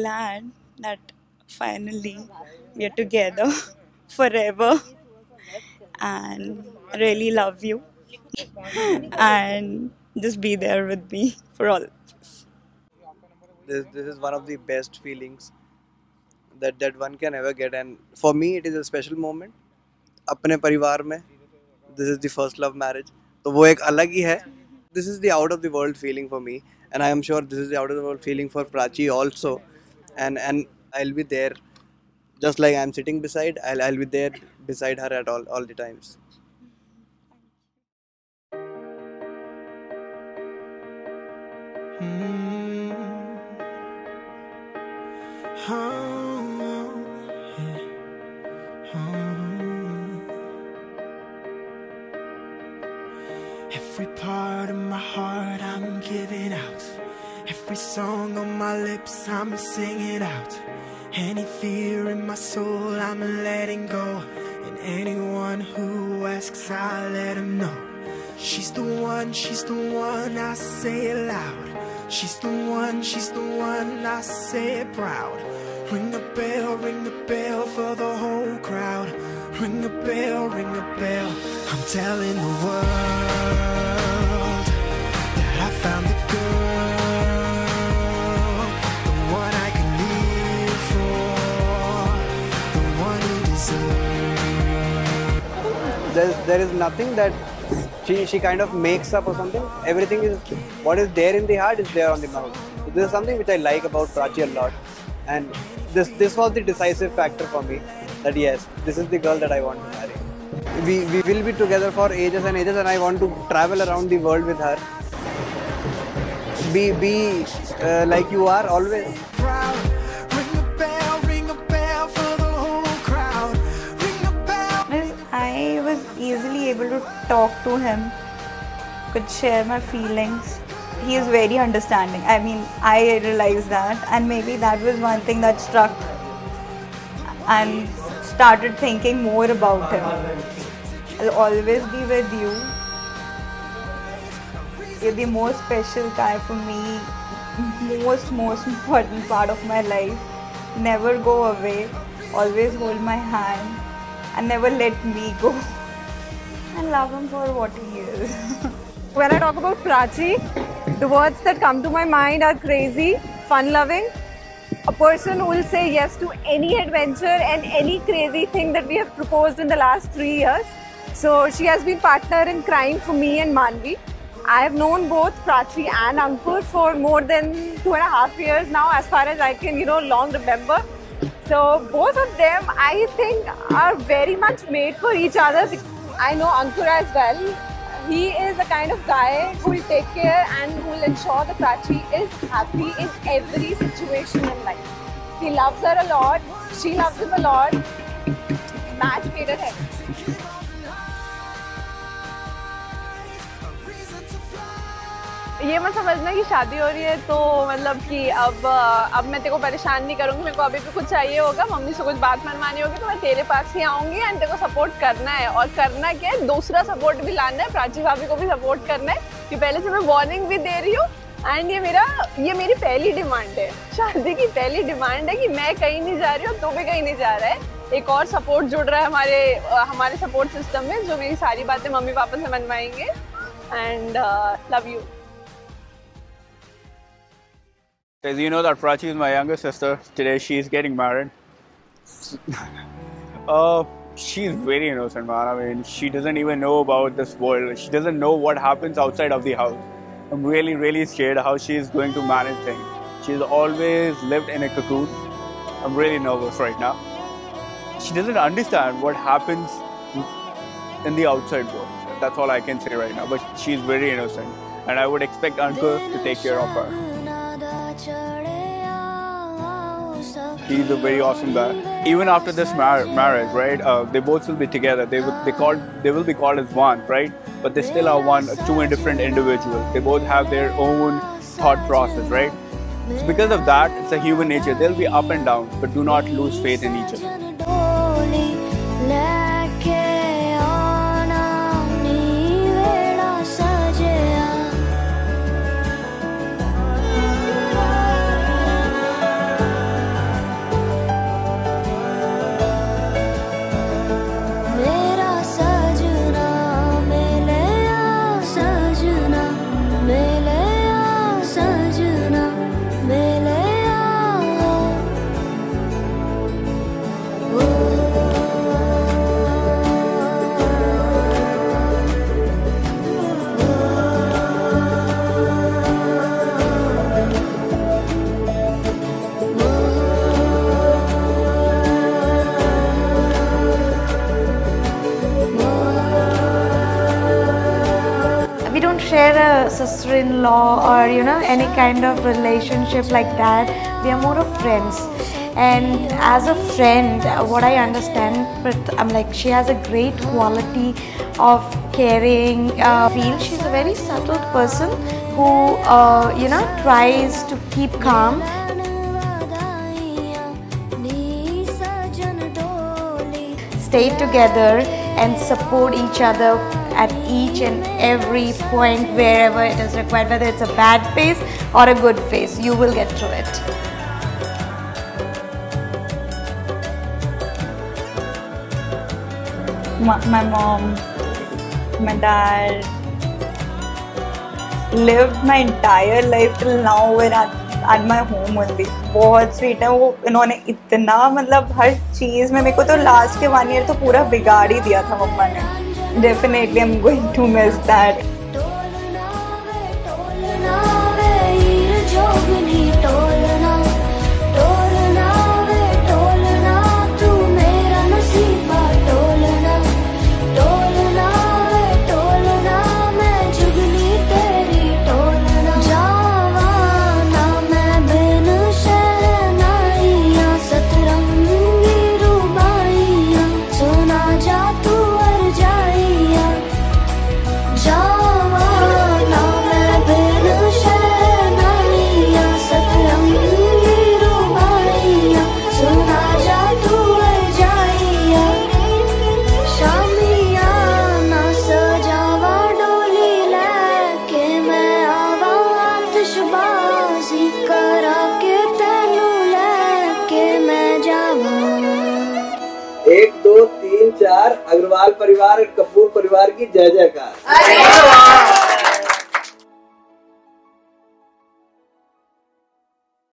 glad that finally we are together forever and really love you and just be there with me for all. This is one of the best feelings that one can ever get, and for me it is a special moment. अपने परिवार में this is the first love marriage, तो वो एक अलग ही है. This is the out of the world feeling for me, and I am sure this is the out of the world feeling for Prachi also, and I'll be there just like I'm sitting beside. I'll be there beside her at all the times. Every part of my heart I'm giving out. Every song on my lips I'm singing out. Any fear in my soul I'm letting go. And anyone who asks I let them know. She's the one, I say it loud. She's the one, I say it proud. Ring the bell for the whole crowd. Ring the bell, I'm telling the world that I found the girl, the one I can live for, the one who deserves. There is nothing that she kind of makes up or something. Everything is what is there in the heart is there on the mouth. So this is something which I like about Prachi a lot, and this was the decisive factor for me that yes, this is the girl that I want to marry. We will be together for ages and ages, and I want to travel around the world with her. Be like you are always. I was easily able to talk to him, could share my feelings. He is very understanding. I mean, I realized that, and maybe that was one thing that struck and started thinking more about him. I'll always be with you. You're the most special guy for me, most important part of my life. Never go away, always hold my hand and never let me go. I love him for what he is. When I talk about Prachi, the words that come to my mind are crazy, fun-loving, a person who will say yes to any adventure and any crazy thing that we have proposed in the last 3 years. So she has been partner in crime for me and Manvi. I have known both Prachi and Ankur for more than 2.5 years now, as far as I can, long remember. So both of them, I think, are very much made for each other. I know Ankur as well. He is the kind of guy who will take care and who will ensure that Prachi is happy in every situation in life. He loves her a lot. She loves him a lot. Match made in heaven. ये मत समझना कि शादी हो रही है तो मतलब कि अब मैं तेरे को परेशान नहीं करूँगी, मेरे को अभी भी कुछ चाहिए होगा, मम्मी से कुछ बात मनवानी होगी तो मैं तेरे पास ही आऊँगी एंड तेरे को सपोर्ट करना है. और करना क्या है, दूसरा सपोर्ट भी लाना है, प्राची भाभी को भी सपोर्ट करना है कि पहले से मैं वार्निंग भी दे रही हूँ. एंड ये मेरी पहली डिमांड है, शादी की पहली डिमांड है कि मैं कहीं नहीं जा रही हूँ, तू भी कहीं नहीं जा रहा है. एक और सपोर्ट जुड़ रहा है हमारे सपोर्ट सिस्टम में, जो मेरी सारी बातें मम्मी पापा से मनवाएंगे. And love you. As you know that Prachi is my younger sister. Today she is getting married. She's very innocent, man. I mean, she doesn't even know about this world. She doesn't know what happens outside of the house. I'm really, really scared how she is going to manage things. She's always lived in a cocoon. I'm really nervous right now. She doesn't understand what happens in the outside world. That's all I can say right now. But she's very innocent. And I would expect Ankur to take care of her. He's a very awesome guy. Even after this marriage, right? They both will be together. They will be called as one, right? But they still are two different individuals. They both have their own thought process, right? So because of that, it's a human nature. They'll be up and down, but do not lose faith in each other. share a sister-in-law or any kind of relationship like that. We are more of friends. And as a friend, what I understand, but I'm like, she has a great quality of caring. I feel she's a very subtle person who, tries to keep calm. Stay together and support each other at each and every point wherever it is required, whether it's a bad phase or a good phase, you will get through it. My mom, my dad lived my entire life till now when at my home only. बहुत sweet है वो, इन्होंने इतना मतलब हर चीज़ में, मेरे को तो लास्ट के 1 year तो पूरा बिगाड़ ही दिया था मम्मा ने. Definitely I'm going to miss that. एक दो तीन चार अग्रवाल परिवार और कपूर परिवार की जय जयकार.